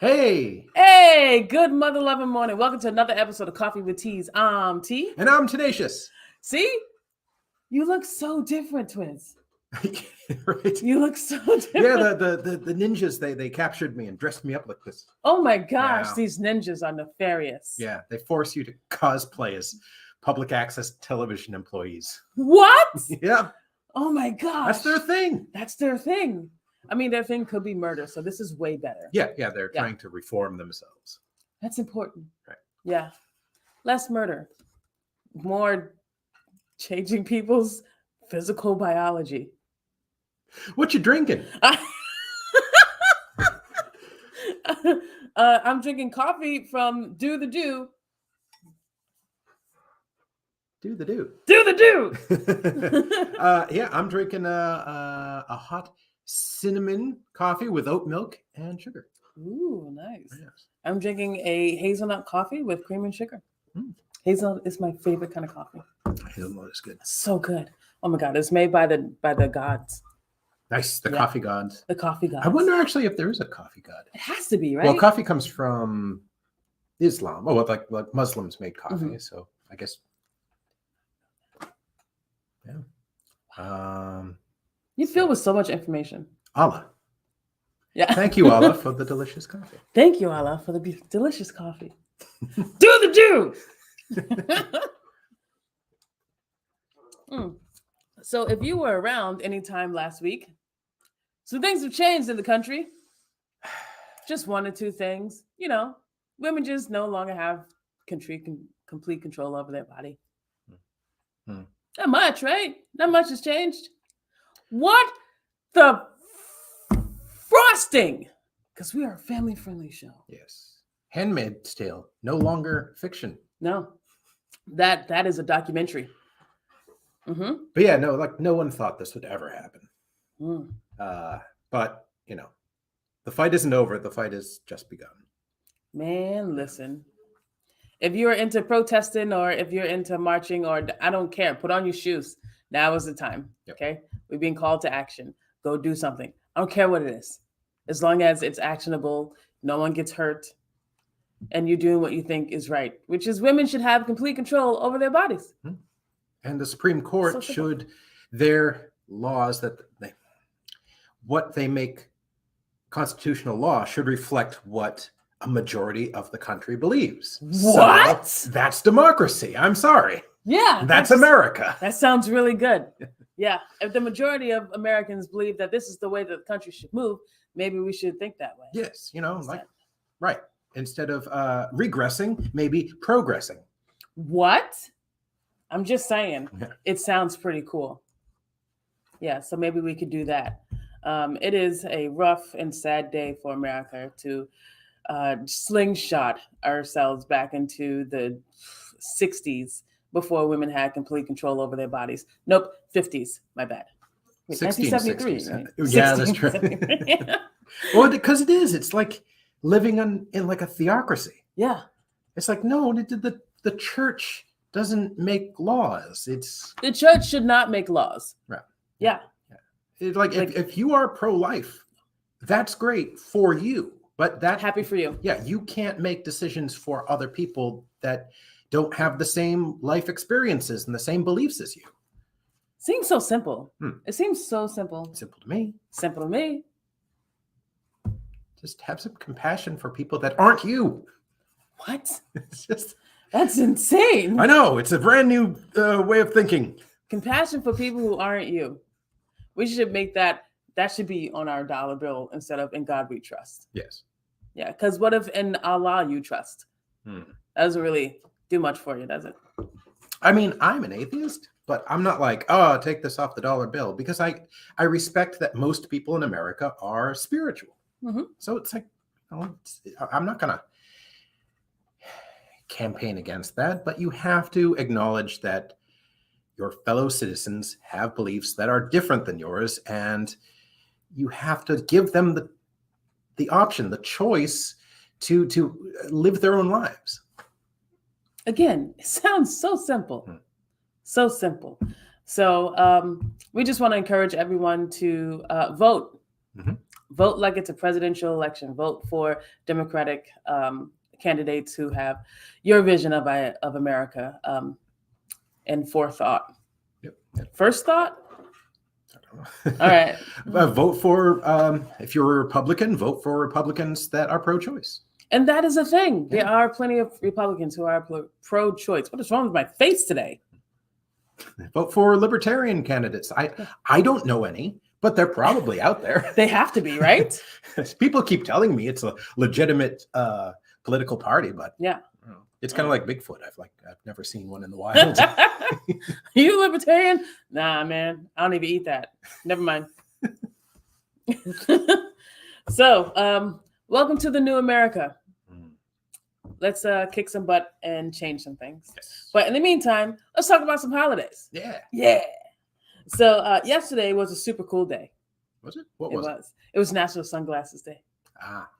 Hey, good mother loving morning. Welcome to another episode of Coffee with Teas. I'm T. And I'm Tenacious. See? You look so different, twins. Right? You look so different. Yeah, the ninjas, they captured me and dressed me up like this. Oh my gosh, Wow. these ninjas are nefarious. Yeah, they force you to cosplay as public access television employees. What? Yeah. Oh my gosh. That's their thing. That's their thing. I mean, their thing could be murder, so this is way better. Yeah, they're trying to reform themselves. That's important. Right. Yeah. Less murder. More changing people's physical biology. What you drinking? I'm drinking coffee from Do the Do. Do the do. Do the do. Yeah, I'm drinking a hot cinnamon coffee with oat milk and sugar. Ooh, nice. Yes. I'm drinking a hazelnut coffee with cream and sugar. Hazelnut is my favorite kind of coffee. Hazelnut is good. So good. Oh my God, it's made by the gods. Nice, the coffee gods. The coffee gods. I wonder actually if there is a coffee god. It has to be, right? Well, coffee comes from Islam. Oh, like Muslims made coffee, so I guess. Yeah. You filled with so much information. Allah. Yeah. Thank you, Allah, for the delicious coffee. Thank you, Allah, for the delicious coffee. Do the do. So if you were around anytime last week, some things have changed in the country. Just one or two things. You know, women just no longer have complete control over their body. Not much, right? Not much has changed. What the frosting? Because we are a family-friendly show. Yes. Handmaid's Tale, no longer fiction. No, that is a documentary. But yeah, no one thought this would ever happen. But you know, the fight isn't over. The fight has just begun. Man, listen. If you're into protesting or if you're into marching or I don't care, put on your shoes. Now is the time. Yep. Okay, we're being called to action. Go do something. I don't care what it is, as long as it's actionable. No one gets hurt. And you're doing what you think is right, which is women should have complete control over their bodies. And the Supreme Court should, their laws what they make constitutional law should reflect what a majority of the country believes. What? So that's democracy. I'm sorry. Yeah. That's America. That sounds really good. Yeah. If the majority of Americans believe that this is the way that the country should move, maybe we should think that way. Yes. Right. Instead of regressing, maybe progressing. What? I'm just saying. Yeah. It sounds pretty cool. Yeah, so maybe we could do that. It is a rough and sad day for America to slingshot ourselves back into the 60s before women had complete control over their bodies. Nope, 50s. My bad. Wait, 1973. Right? Yeah, that's true. Well, because it is. It's like living in like a theocracy. Yeah. It's like, no, the church doesn't make laws. The church should not make laws. Right. Yeah. If you are pro-life, that's great for you. But happy for you. Yeah, you can't make decisions for other people that don't have the same life experiences and the same beliefs as you. Seems so simple. It seems so simple. Simple to me. Simple to me. Just have some compassion for people that aren't you. What? It's just... That's insane. I know. It's a brand new way of thinking. Compassion for people who aren't you. We should make that should be on our dollar bill instead of in God we trust. Yes. Yeah, because what if in Allah you trust? That doesn't really do much for you, does it? I mean, I'm an atheist, but I'm not like, oh, take this off the dollar bill, because I respect that most people in America are spiritual. So it's like, I'm not going to campaign against that, but you have to acknowledge that your fellow citizens have beliefs that are different than yours, and you have to give them the option, the choice to live their own lives. Again, it sounds so simple. So simple. So we just want to encourage everyone to vote. Vote like it's a presidential election. Vote for Democratic candidates who have your vision of America in forethought. Yep. First thought? All right. Vote for, if you're a Republican, vote for Republicans that are pro-choice. And that is a thing. Yeah. There are plenty of Republicans who are pro-choice. What is wrong with my face today? Vote for libertarian candidates. I don't know any, but they're probably out there. They have to be, right? People keep telling me it's a legitimate political party, but Yeah. It's kind of like Bigfoot. I've never seen one in the wild. You libertarian? Nah, man. I don't even eat that. Never mind. So, welcome to the new America. Let's kick some butt and change some things. Yes. But in the meantime, let's talk about some holidays. Yeah. Yeah. So yesterday was a super cool day. Was it? What was it? It was National Sunglasses Day.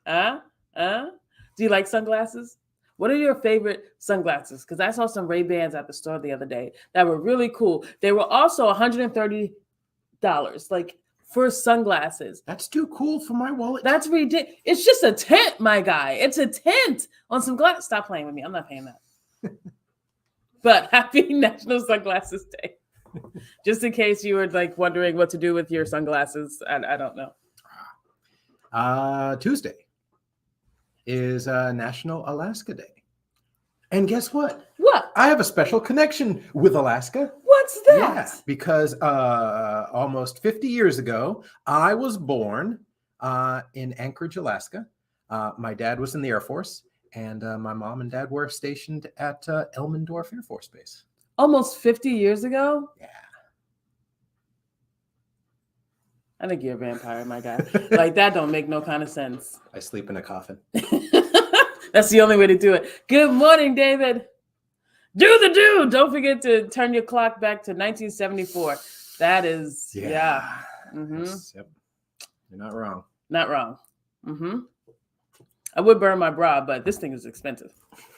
Ah. Do you like sunglasses? What are your favorite sunglasses? Because I saw some Ray-Bans at the store the other day that were really cool. They were also $130, like for sunglasses. That's too cool for my wallet. That's ridiculous. It's just a tent, my guy. It's a tent on some glasses. Stop playing with me. I'm not paying that. But happy National Sunglasses Day. Just in case you were like wondering what to do with your sunglasses. I don't know. Tuesday is National Alaska Day. And guess what? What? I have a special connection with Alaska. What's that? Yeah, because almost 50 years ago, I was born in Anchorage, Alaska. My dad was in the Air Force, and my mom and dad were stationed at Elmendorf Air Force Base. Almost 50 years ago? Yeah. I think you're a vampire, my guy. Like, that don't make no kind of sense. I sleep in a coffin. That's the only way to do it. Good morning, David. Do the do. Don't forget to turn your clock back to 1974. That is, yeah. Mm-hmm. Yep. You're not wrong. Not wrong. Mm-hmm. I would burn my bra, but this thing is expensive.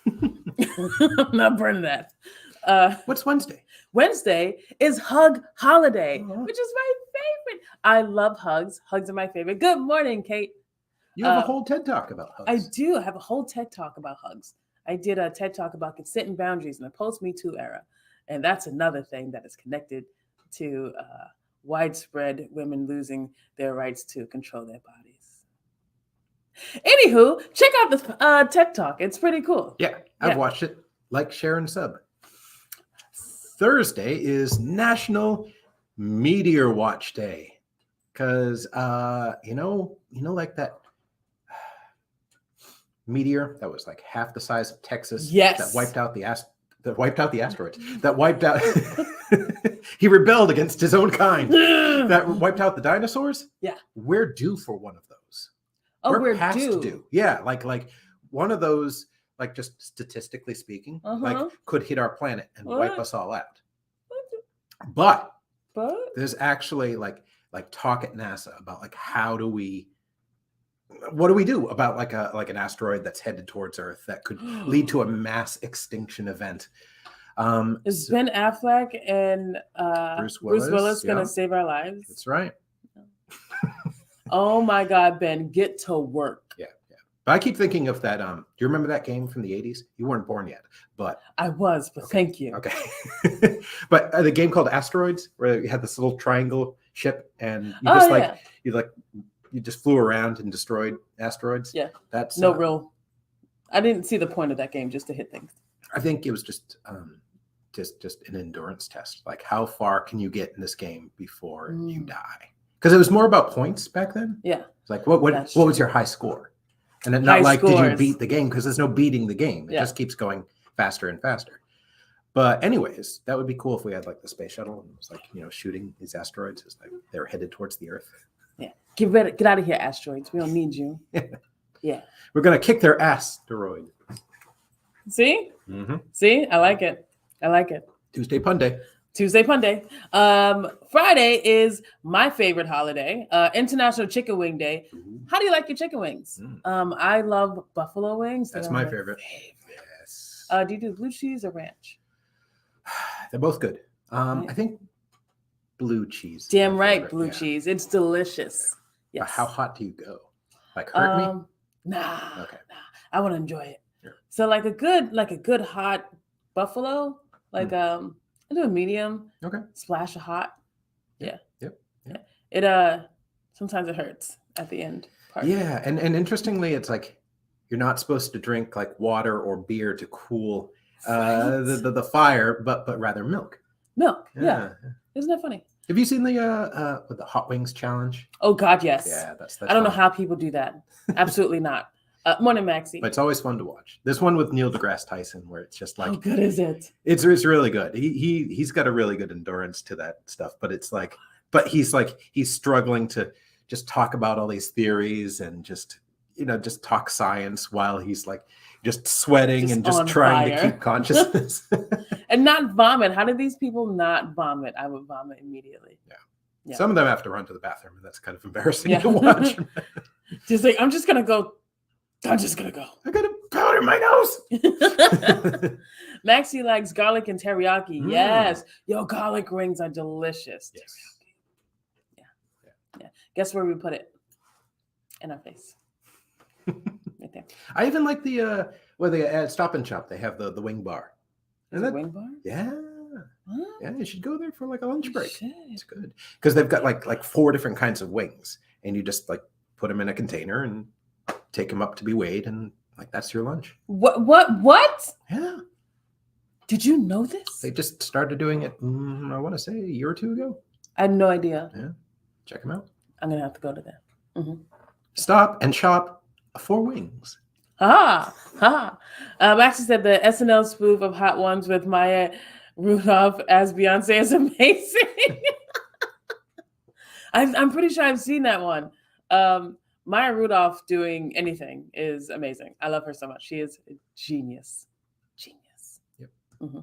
I'm not burning that. What's Wednesday? Wednesday is Hug Holiday, Uh-huh. which is my favorite. I love hugs. Hugs are my favorite. Good morning, Kate. You have a whole TED Talk about hugs. I do. I have a whole TED Talk about hugs. I did a TED Talk about consent and boundaries in the post-Me Too era. And that's another thing that is connected to widespread women losing their rights to control their bodies. Anywho, check out the TED Talk. It's pretty cool. Yeah, I've watched it. Like, share, and sub. Thursday is National Meteor Watch Day. Because, like that meteor that was like half the size of Texas. Yes. That wiped out the asteroids. That wiped out. He rebelled against his own kind. That wiped out the dinosaurs. Yeah. We're due for one of those. Oh, we're past due. Yeah, like one of those, like just statistically speaking, like could hit our planet and wipe us all out. But there's actually like talk at NASA about like what do we do about like an asteroid that's headed towards Earth that could lead to a mass extinction event? Is Ben Affleck and Bruce Willis going to save our lives? That's right. Oh my God, Ben, get to work. Yeah. But I keep thinking of that. Do you remember that game from the 80s? You weren't born yet, but I was, but thank you. Okay. But the game called Asteroids, where you had this little triangle ship, and you you just flew around and destroyed asteroids. Yeah. That's real. I didn't see the point of that game, just to hit things. I think it was just an endurance test. Like, how far can you get in this game before you die? Because it was more about points back then. Yeah. It's like, what was your high score? And then not like, did you beat the game? Because there's no beating the game. It just keeps going faster and faster. But anyways, that would be cool if we had like the space shuttle and it was like, shooting these asteroids as like they're headed towards the Earth. Yeah. Get out of here, asteroids. We don't need you. Yeah. We're going to kick their asteroid. See? Mm-hmm. See? I like it. Tuesday Pun Day. Tuesday Pun Day. Friday is my favorite holiday, International Chicken Wing Day. How do you like your chicken wings? I love buffalo wings. That's my favorite. Yes. Do you do blue cheese or ranch? They're both good. I think blue cheese. Damn right, blue cheese. It's delicious. Yes. How hot do you go? Like hurt me? Nah. Okay. Nah. I want to enjoy it. Yeah. So like a good hot buffalo, like I do a medium. Okay. Splash of hot. Yep. Yeah. Yep. It sometimes it hurts at the end part. Yeah, and interestingly, it's like you're not supposed to drink like water or beer to cool the fire, but rather milk. Milk. Yeah. Isn't that funny? Have you seen the hot wings challenge? Oh God, yes. Yeah, that's I don't know fun. how people do that. Absolutely not. Morning, Maxie. But it's always fun to watch. There's one with Neil deGrasse Tyson where it's just like, how good is it? It's really good. He's got a really good endurance to that stuff. But it's like, he's struggling to just talk about all these theories and just talk science while he's like just sweating and just trying to keep consciousness. And not vomit. How did these people not vomit? I would vomit immediately. Yeah. Some of them have to run to the bathroom, and that's kind of embarrassing Yeah. to watch. Just like, I'm just gonna go. I got a powder in my nose. Maxie likes garlic and teriyaki. Yes. Yo, garlic rings are delicious. Yes. Yeah. Guess where we put it? In our face. Right there. I even like the at Stop and Shop. They have the wing bar. Is it wing bar? Yeah. Huh? Yeah, you should go there for like a lunch break. Shit. It's good because they've got like 4 different kinds of wings, and you just like put them in a container and take them up to be weighed, and like that's your lunch. What? Yeah. Did you know this? They just started doing it. I want to say a year or 2 ago. I had no idea. Yeah, check them out. I'm gonna have to go to that. Mm-hmm. Stop and Shop for wings. Maxie said the SNL spoof of Hot Ones with Maya Rudolph as Beyonce is amazing. I'm pretty sure I've seen that one. Maya Rudolph doing anything is amazing. I love her so much. She is a genius. Yep. Mm-hmm.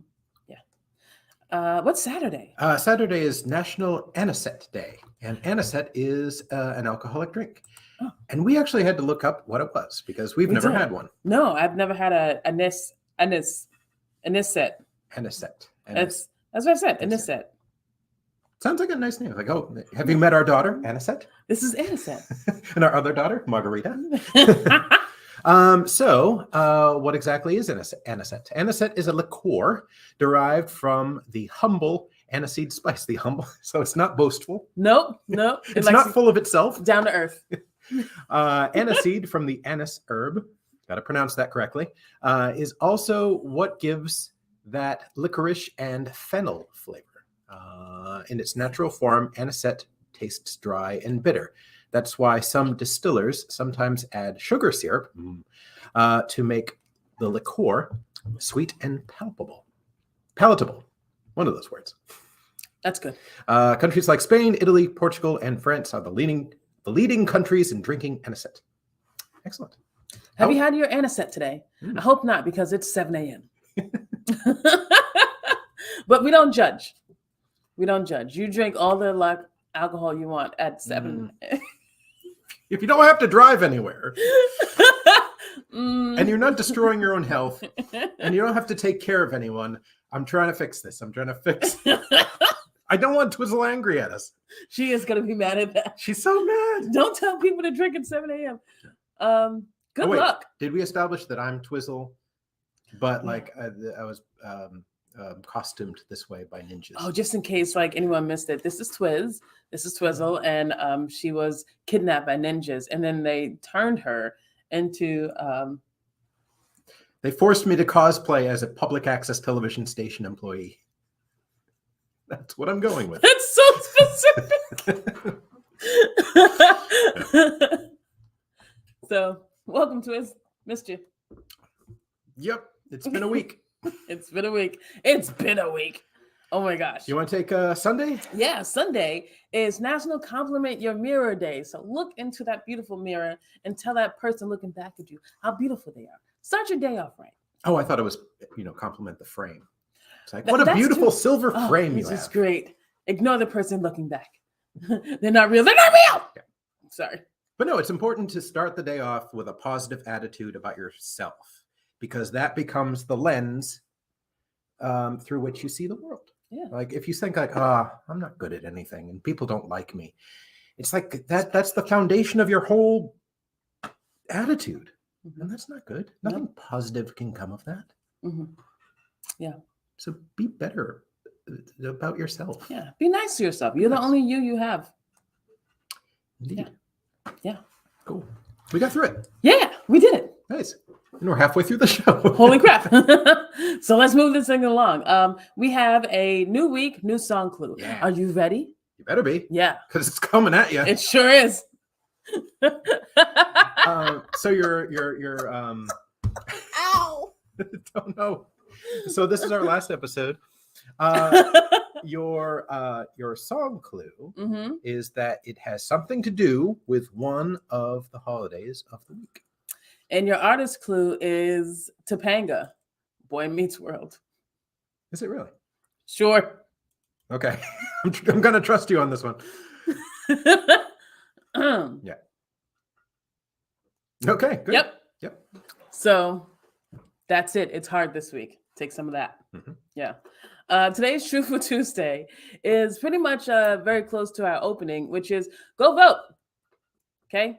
Yeah. What's Saturday? Saturday is National Anisette Day, and anisette is an alcoholic drink. Oh. And we actually had to look up what it was because we've never had one. No, I've never had a anisette. Anisette. That's what I said. Anisette. Sounds like a nice name. Like, oh, have you met our daughter, Anisette? This is Anisette. And our other daughter, Margarita. What exactly is anisette? Anisette is a liqueur derived from the humble aniseed spice. So it's not boastful. Nope. It's not full of itself. Down to earth. Aniseed from the anise herb, got to pronounce that correctly, is also what gives that licorice and fennel flavor. In its natural form, anisette tastes dry and bitter. That's why some distillers sometimes add sugar syrup to make the liqueur sweet and palatable. One of those words. That's good. Countries like Spain, Italy, Portugal, and France are the leading countries in drinking anisette. Excellent. Have you had your anisette today? I hope not, because it's 7 a.m. But we don't judge. You drink all the alcohol you want at 7. If you don't have to drive anywhere, and you're not destroying your own health, and you don't have to take care of anyone, I'm trying to fix this. I don't want Twizzle angry at us. She is going to be mad at that. She's so mad. Don't tell people to drink at 7 a.m. Good luck. Did we establish that I'm Twizzle? But I was costumed this way by ninjas. Oh, just in case anyone missed it. This is Twizzle, and she was kidnapped by ninjas, and then they turned her into they forced me to cosplay as a public access television station employee. That's what I'm going with. That's so specific. So, welcome to us. Missed you. Yep, it's been a week. It's been a week. Oh my gosh. You want to take Sunday? Yeah, Sunday is National Compliment Your Mirror Day. So look into that beautiful mirror and tell that person looking back at you how beautiful they are. Start your day off right. Oh, I thought it was, compliment the frame. It's like, what a beautiful silver frame you have. This is great. Ignore the person looking back. They're not real. Yeah. Sorry. But no, it's important to start the day off with a positive attitude about yourself, because that becomes the lens through which you see the world. Yeah. Like if you think I'm not good at anything and people don't like me, It's like that's the foundation of your whole attitude. Mhm. And that's not good. No. Nothing positive can come of that. Mhm. Yeah. So be better about yourself. Yeah. Be nice to yourself. You're the Yes. only you have. Indeed. Yeah. Cool. We got through it. Yeah, we did it. Nice. And we're halfway through the show. Holy crap. So let's move this thing along. We have a new week, new song clue. Yeah. Are you ready? You better be, Yeah, because it's coming at you. it sure is. So your Ow! don't know. So this is our last episode. Your song clue Mhm. is that it has something to do with one of the holidays of the week. And your artist clue is Topanga, Boy Meets World. Is it really? Sure. Okay. I'm gonna trust you on this one. Yeah. Okay, good. Yep. So that's it. It's hard this week. Take some of that. Mhm. Yeah. Today's Truthful Tuesday is pretty much very close to our opening, which is go vote. Okay.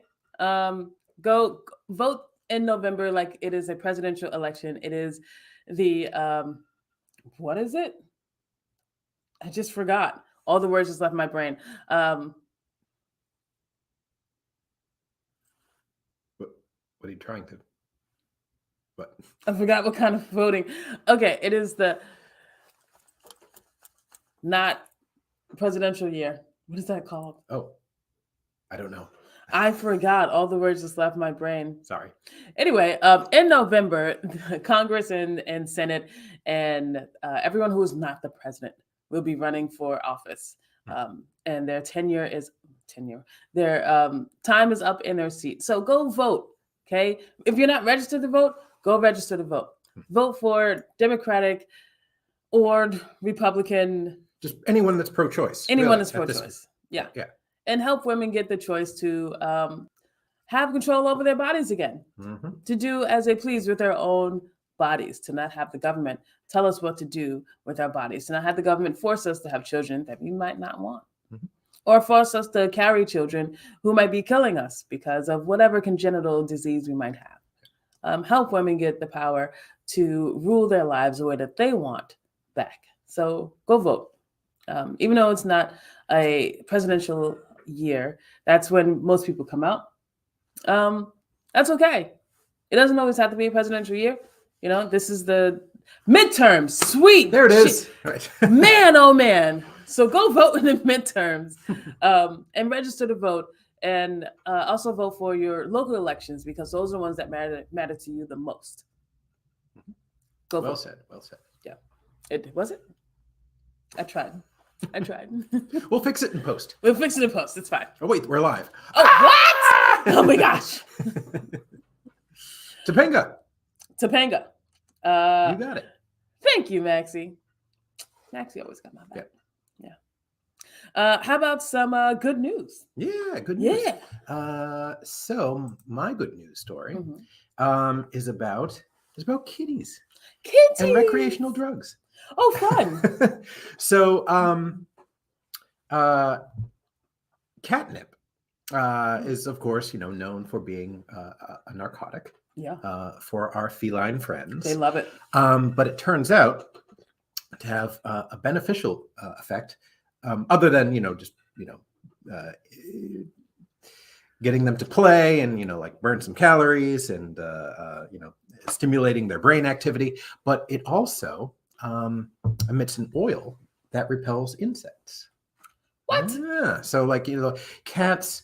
Go vote in November like it is a presidential election. It is the what is it? I just forgot. All the words just left my brain. What are you trying to? What? I forgot what kind of voting. Okay, it is the not presidential year. What is that called? Oh, I don't know. I forgot. All the words just left my brain. Sorry. Anyway, in November, Congress and Senate and everyone who is not the president will be running for office. And their their time is up in their seat. So go vote, okay? If you're not registered to vote, go register to vote. Vote for Democratic or Republican. Just anyone that's pro-choice. Anyone really, that's at this- pro-choice. Yeah. Yeah. And help women get the choice to have control over their bodies again, Mhm. to do as they please with their own bodies, to not have the government tell us what to do with our bodies, to not have the government force us to have children that we might not want, Mhm. or force us to carry children who might be killing us because of whatever congenital disease we might have. Help women get the power to rule their lives the way that they want back. So go vote. Even though it's not a presidential year, that's when most people come out. That's okay. It doesn't always have to be a presidential year. You know, this is the midterms. Sweet. There it shit. is. Right. Man, oh man. So go vote in the midterms and register to vote. And also vote for your local elections because those are the ones that matter to you the most. Go Well vote. said. Well said. It was it? I tried. We'll fix it in post. We'll fix it in post. It's fine. Oh wait, we're live. Oh, what? Oh my gosh. Topanga. Topanga. You got it. Thank you, Maxie. Maxie always got my back. Yeah. How about some good news? Yeah, good news. Yeah. So my good news story Mhm. is about kitties Kitties. and recreational drugs. Oh, fun. So catnip is of course known for being a narcotic Yeah. for our feline friends. They love it. But it turns out to have a beneficial effect, other than getting them to play and like burn some calories and stimulating their brain activity. But it also emits an oil that repels insects. What? Yeah. So cats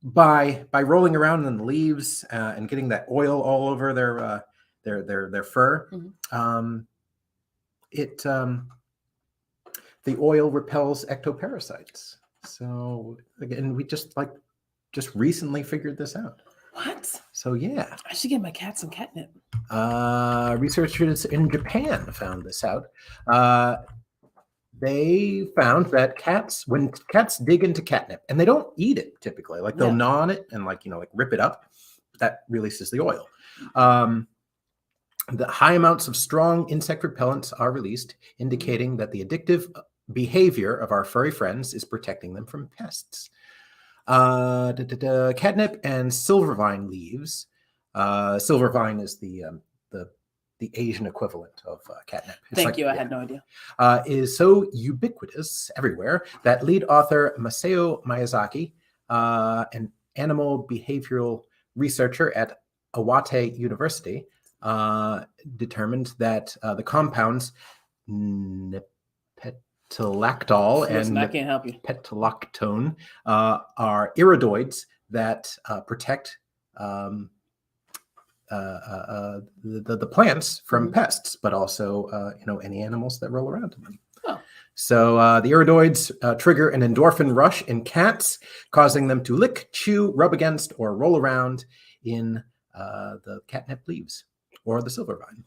by rolling around in the leaves and getting that oil all over their fur, the oil repels ectoparasites. So again, we just recently figured this out. What? So yeah, I should get my cat some catnip. researchers in Japan found this out. They found that when cats dig into catnip, and they don't eat it typically, they'll gnaw on it and rip it up, that releases the oil. The high amounts of strong insect repellents are released, indicating that the addictive behavior of our furry friends is protecting them from pests. Catnip and silvervine leaves. Silvervine is the Asian equivalent of catnip. It's Thank you. I had no idea. Is so ubiquitous everywhere that lead author Masao Miyazaki, an animal behavioral researcher at Iwate University, determined that the compounds petalactol Listen, I and can't help you. petalactone are iridoids that protect the plants from pests, but also any animals that roll around in them. Oh. So the iridoids trigger an endorphin rush in cats, causing them to lick, chew, rub against, or roll around in the catnip leaves or the silvervine.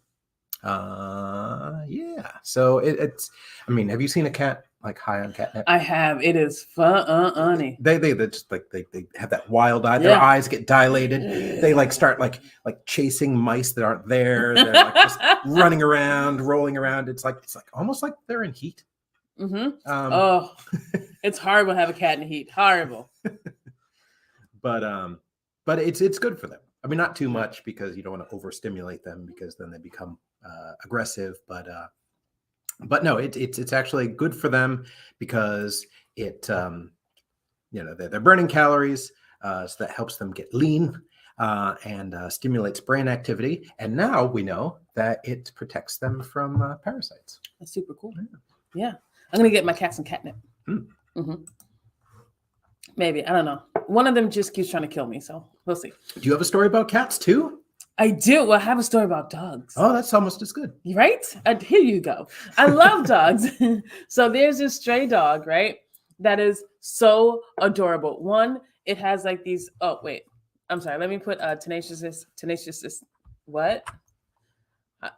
Yeah. So it's. I mean, have you seen a cat like high on catnip? I have. It is funny. They just like they have that wild eye. Their eyes get dilated. They like start like chasing mice that aren't there. They're like just running around, rolling around. It's like almost like they're in heat. Mm-hmm. It's horrible to have a cat in heat. Horrible. But it's good for them. I mean, not too much because you don't want to overstimulate them because then they become aggressive. But no, it's actually good for them because it they're burning calories, so that helps them get lean and stimulates brain activity. And now we know that it protects them from parasites. That's super cool. Yeah. I'm gonna get my cat some catnip. Mm-hmm. Maybe, I don't know. One of them just keeps trying to kill me, so we'll see. Do you have a story about cats too? I do. Well, I have a story about dogs. Oh, that's almost as good. Right? Here you go. I love dogs. So there's this stray dog, right? That is so adorable. One, it has like these. Oh, wait. I'm sorry. Let me put Tenacious. What?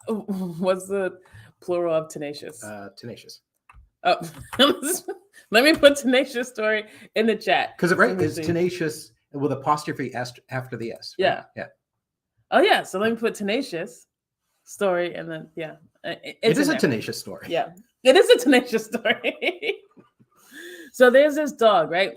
What's the plural of tenacious? Tenacious. Oh, let me put Tenacious story in the chat. Because it's Tenacious with apostrophe after the S. Right? Yeah. Yeah. Oh, yeah. So let me put Tenacious story and then, yeah. It is a Tenacious story. Yeah. It is a Tenacious story. So there's this dog, right?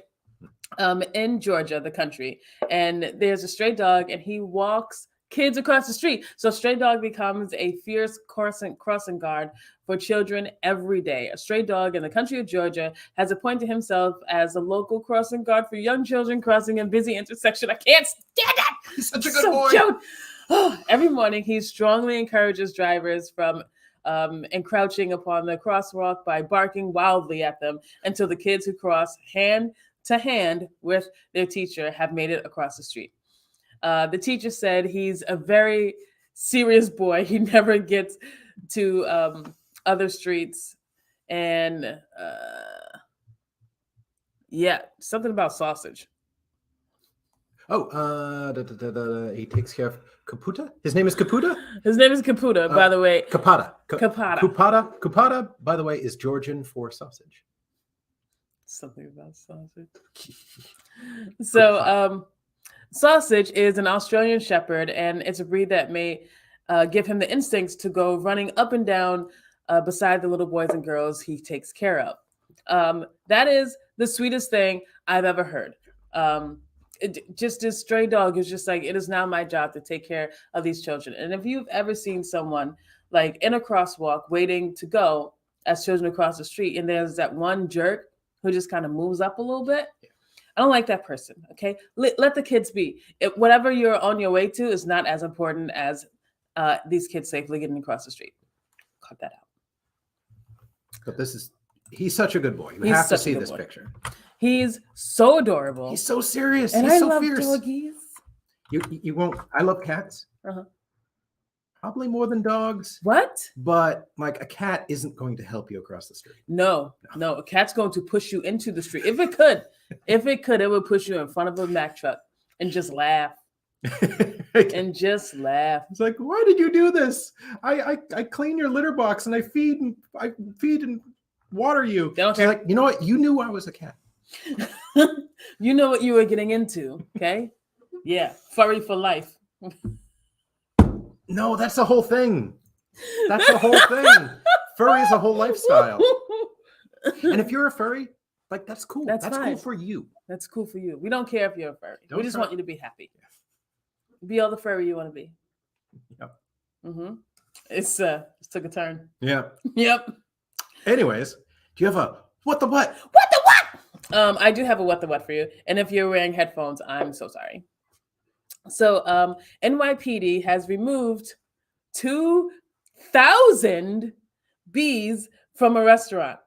In Georgia, the country. And there's a stray dog and he walks kids across the street. So stray dog becomes a fierce crossing guard for children every day. A stray dog in the country of Georgia has appointed himself as a local crossing guard for young children crossing a busy intersection. I can't stand it. He's such a good boy. Cute. Every morning, he strongly encourages drivers from encroaching upon the crosswalk by barking wildly at them until the kids who cross hand to hand with their teacher have made it across the street. The teacher said he's a very serious boy. He never gets to other streets. And something about sausage. Oh, he takes care of Caputa? His name is Caputa? His name is Caputa, by the way. Capata. Capata. Capata, by the way, is Georgian for sausage. Something about sausage. So, Sausage is an Australian Shepherd, and it's a breed that may give him the instincts to go running up and down beside the little boys and girls he takes care of. That is the sweetest thing I've ever heard. Just this stray dog is just like, it is now my job to take care of these children. And if you've ever seen someone like in a crosswalk waiting to go as children across the street, and there's that one jerk who just kind of moves up a little bit, I don't like that person, okay? Let the kids be. Whatever you're on your way to is not as important as these kids safely getting across the street. Cut that out. But he's such a good boy. You have to see this picture. He's so adorable. He's so serious. And he's so fierce. Doggies. You won't. I love cats. Probably more than dogs. What? But like a cat isn't going to help you across the street. No. A cat's going to push you into the street. If it could, it would push you in front of a Mack truck and just laugh. And just laugh. It's like, why did you do this? I clean your litter box and I feed and water you. They don't care. Like, you know what? You knew I was a cat. You know what you were getting into, okay? Yeah, furry for life. No, that's the whole thing. That's the whole thing. Furry is a whole lifestyle. And if you're a furry, Like, that's cool. That's That's fine. cool for you. That's cool for you. We don't care if you're a furry. We Don't just try- want you to be happy. Be all the furry you want to be. Yep. Mm-hmm. It's took a turn. Yeah. Yep. Anyways, do you have a what the what? What the what? I do have a what the what for you. And if you're wearing headphones, I'm so sorry. So NYPD has removed 2,000 bees from a restaurant.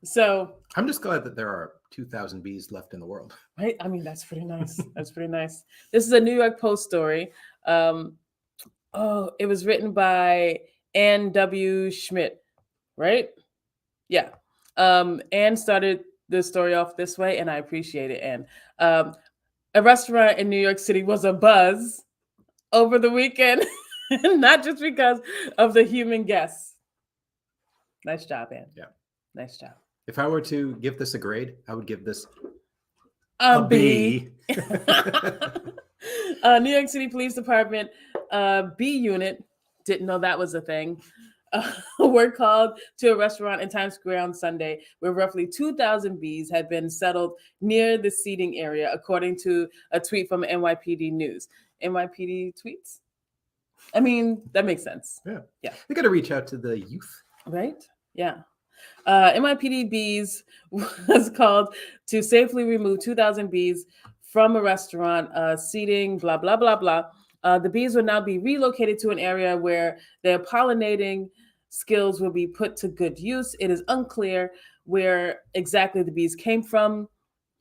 So I'm just glad that there are 2,000 bees left in the world. right, I mean that's pretty nice. That's pretty nice. This is a New York Post story. It was written by Ann W. Schmidt, right? Yeah. Anne started the story off this way, and I appreciate it. And a restaurant in New York City was a buzz over the weekend, not just because of the human guests. Nice job, Anne. Yeah. Nice job. If I were to give this a grade, I would give this a B. New York City Police Department B unit, didn't know that was a thing, were called to a restaurant in Times Square on Sunday where roughly 2,000 bees had been settled near the seating area, according to a tweet from NYPD News. NYPD tweets? I mean, that makes sense. Yeah. Yeah. They got to reach out to the youth. Right? Yeah. NYPD bees was called to safely remove 2,000 bees from a restaurant, seating, blah, blah, blah, blah. The bees will now be relocated to an area where their pollinating skills will be put to good use. It is unclear where exactly the bees came from,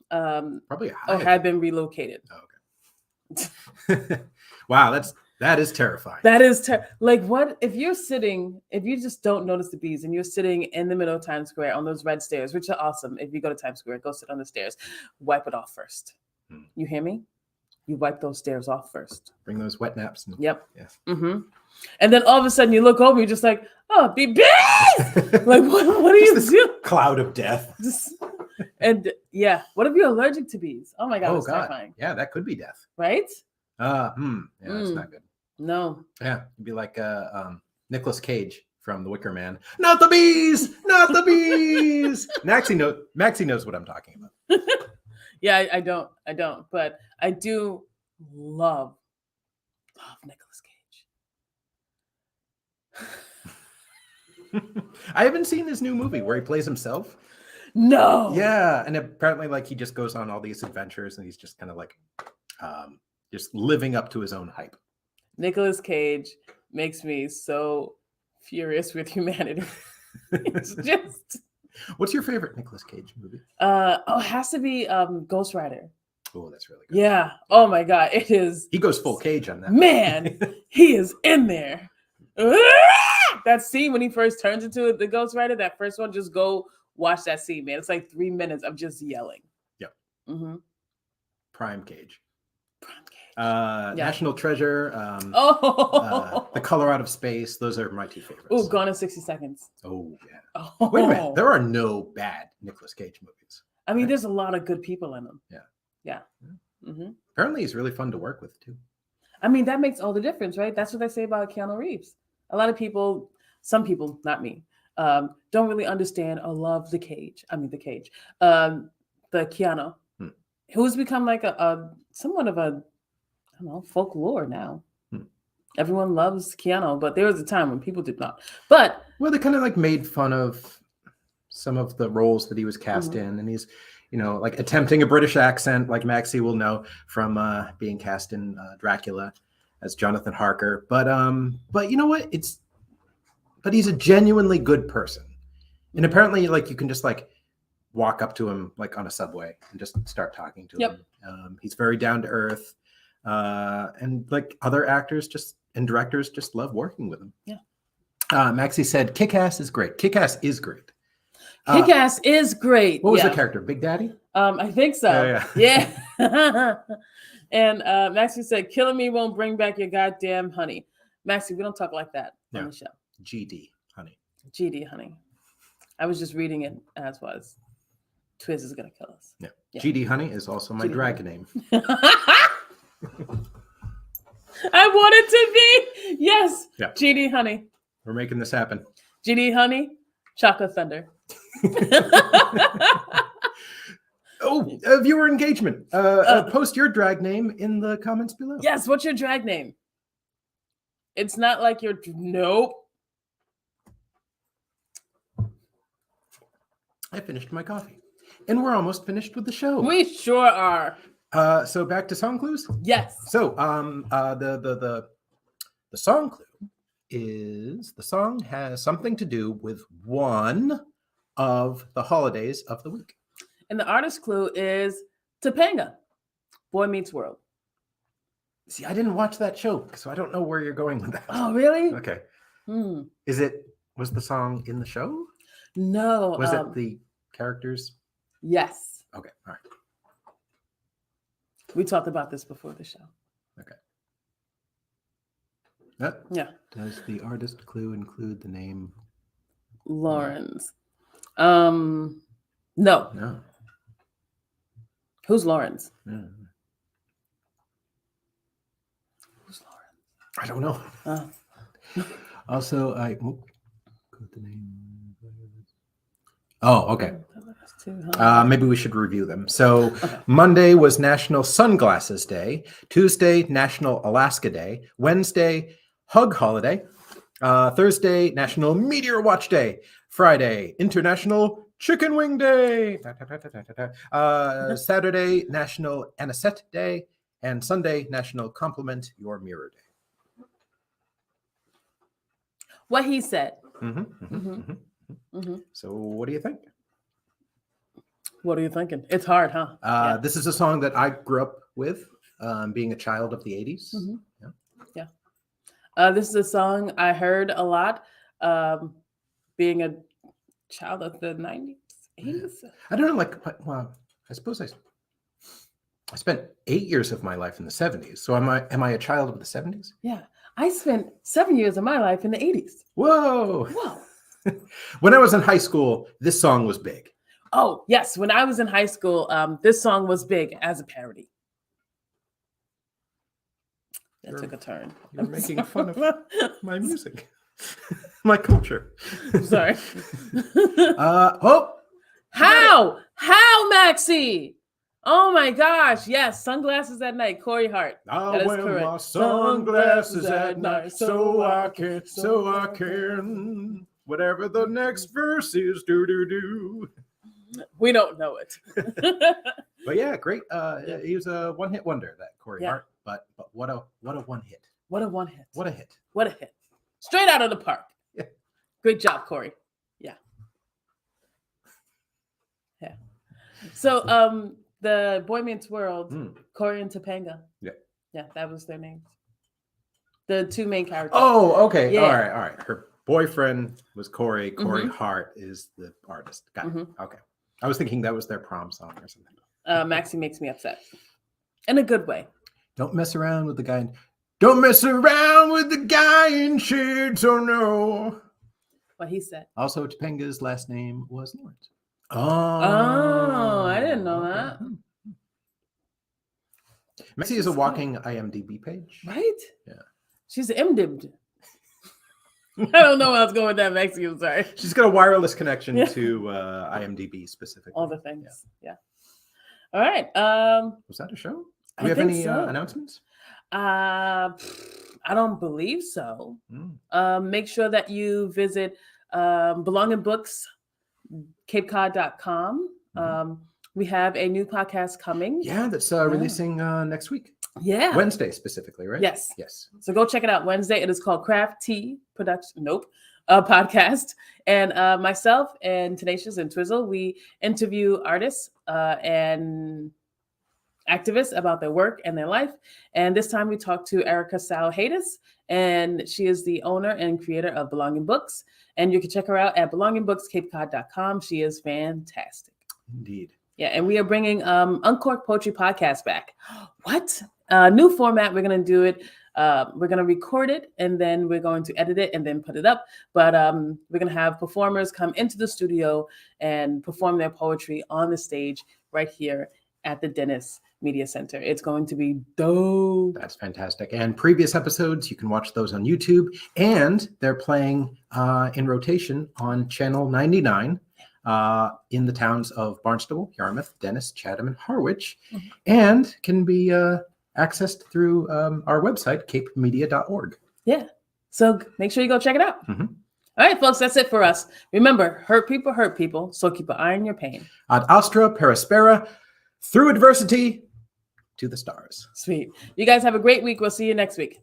Probably a or hive. had been relocated. Oh, okay. Wow, that is terrifying. That is like, what if you're sitting, if you just don't notice the bees and you're sitting in the middle of Times Square on those red stairs, which are awesome. If you go to Times Square, go sit on the stairs, wipe it off first. You hear me? You wipe those stairs off first. Bring those wet naps. Yep. Yeah. Mm-hmm. And then all of a sudden you look over, you're just like, oh, the bees! Like, what do you do? Cloud of death. And yeah, what if you're allergic to bees? Oh my God, it's terrifying. Yeah, that could be death. Right? Yeah, that's not good. No. Yeah, it'd be like Nicolas Cage from The Wicker Man. Not the bees! Not the bees! Maxie knows what I'm talking about. Yeah, I don't, but I do love Nicolas Cage. I haven't seen his new movie where he plays himself. No. Yeah, and apparently, like, he just goes on all these adventures, and he's just kind of like, just living up to his own hype. Nicolas Cage makes me so furious with humanity. It's just. What's your favorite Nicolas Cage movie? It has to be Ghost Rider. Oh, that's really good. Yeah. Oh my God, it is. He goes full Cage on that. Man, he is in there. That scene when he first turns into the Ghost Rider, that first one, just go watch that scene, man. It's like 3 minutes of just yelling. Yep. Mm-hmm. Prime Cage. Yeah. National Treasure. The Color Out of Space. Those are my two favorites. Oh, Gone in 60 Seconds. Oh, yeah. Oh. Wait a minute. There are no bad Nicolas Cage movies. I mean, there's a lot of good people in them. Yeah. Mm-hmm. Apparently, he's really fun to work with, too. I mean, that makes all the difference, right? That's what they say about Keanu Reeves. A lot of people, some people, not me, don't really understand or love the Cage. The Keanu, who's become like a somewhat of a, I don't know, folklore now. Everyone loves Keanu, but there was a time when people did not. But well, they kind of like made fun of some of the roles that he was cast in, and he's, like attempting a British accent, like Maxie will know from being cast in Dracula as Jonathan Harker. But you know what? But he's a genuinely good person, and apparently, like, you can just like walk up to him like on a subway and just start talking to him. He's very down to earth, and like other actors and directors just love working with him. Yeah. Maxie said, "Kick-Ass is great." Kick-Ass is great. Kick-Ass is great. What was the character? Big Daddy? I think so. Yeah. And Maxie said, "Killing me won't bring back your goddamn honey." Maxie, we don't talk like that on the show. GD Honey. GD Honey. I was just reading it as was. Twiz is gonna kill us. Yeah. GD Honey is also my dragon name. I want it to be. Yes. Yeah. GD Honey. We're making this happen. GD Honey, Chocolate Thunder. Oh, viewer engagement. Post your drag name in the comments below. Yes, what's your drag name? It's not like you're nope. I finished my coffee. And we're almost finished with the show. We sure are. So back to song clues? Yes. So the song clue is the song has something to do with one of the holidays of the week. And the artist clue is Topanga, Boy Meets World. See, I didn't watch that show, so I don't know where you're going with that. Oh, really? Okay. Hmm. Was the song in the show? No. Was it the characters? Yes. Okay. All right. We talked about this before the show. Okay. Yeah. Does the artist clue include the name? Lawrence. No. No. Who's Lawrence? No. Who's Lawrence? I don't know. Also, I put the name. Oh, okay. Maybe we should review them. So Okay. Monday was National Sunglasses Day. Tuesday, National Alaska Day. Wednesday, Hug Holiday. Thursday, National Meteor Watch Day. Friday, International Chicken Wing Day. Saturday, National Anisette Day. And Sunday, National Compliment Your Mirror Day. What he said. So what do you think? What are you thinking? It's hard, huh? Yeah. This is a song that I grew up with, being a child of the 80s. Yeah. This is a song I heard a lot, being a child of the 90s, 80s. I don't know, well, I suppose I spent 8 years of my life in the 70s. So am I a child of the 70s? Yeah. I spent 7 years of my life in the 80s. Whoa. Whoa. When I was in high school, this song was big. Oh, yes. When I was in high school, this song was big as a parody. That took a turn. You're making fun of my music, my culture. I'm sorry. How, Maxie? Oh my gosh. Yes. Sunglasses at night. Corey Hart. I That is wear correct. my sunglasses at night so I can. Whatever the next verse is, do. We don't know it. But yeah, great. He was a one-hit wonder, that Corey Hart. But what a one hit. What a one hit. What a hit. What a hit. Straight out of the park. Yeah. Great job, Corey. Yeah. Yeah. So the Boy Meets World, Corey and Topanga. Yeah. Yeah, that was their names. The two main characters. Oh, okay. Yeah. All right. Her boyfriend was Corey. Corey Hart is the artist. Got it. Okay. I was thinking that was their prom song or something. Maxie makes me upset. In a good way. Don't mess around with the guy. Don't mess around with the guy in shades. Oh no. What he said. Also, Topanga's last name was Lawrence. Oh, I didn't know that. Maxie is a walking IMDb page. Right? Yeah. She's MDibbed. I don't know where I was going with that, Maxie. I'm sorry. She's got a wireless connection to IMDb specifically. All the things. Yeah. All right. Was that a show? I Do we have think any so. announcements? I don't believe so. Make sure that you visit Belonging Books, CapeCod.com. We have a new podcast coming. Yeah, that's releasing next week. Yeah. Wednesday specifically, right? Yes. Yes. So go check it out Wednesday. It is called Craft Tea Production. Podcast. And myself and Tenacious and Twizzle, we interview artists and activists about their work and their life. And this time we talked to Erica Salhadis, and she is the owner and creator of Belonging Books. And you can check her out at belongingbookscapecod.com. She is fantastic. Indeed. Yeah, and we are bringing Uncorked Poetry Podcast back. What? New format. We're going to do it. We're going to record it, and then we're going to edit it and then put it up. But we're going to have performers come into the studio and perform their poetry on the stage right here at the Dennis Media Center. It's going to be dope. That's fantastic. And previous episodes, you can watch those on YouTube, and they're playing in rotation on channel 99 in the towns of Barnstable, Yarmouth, Dennis, Chatham, and Harwich, Mhm. and can be accessed through our website, capemedia.org. Yeah. So make sure you go check it out. Mhm. All right, folks, that's it for us. Remember, hurt people, so keep an eye on your pain. Ad astra per aspera, through adversity to the stars. Sweet. You guys have a great week. We'll see you next week.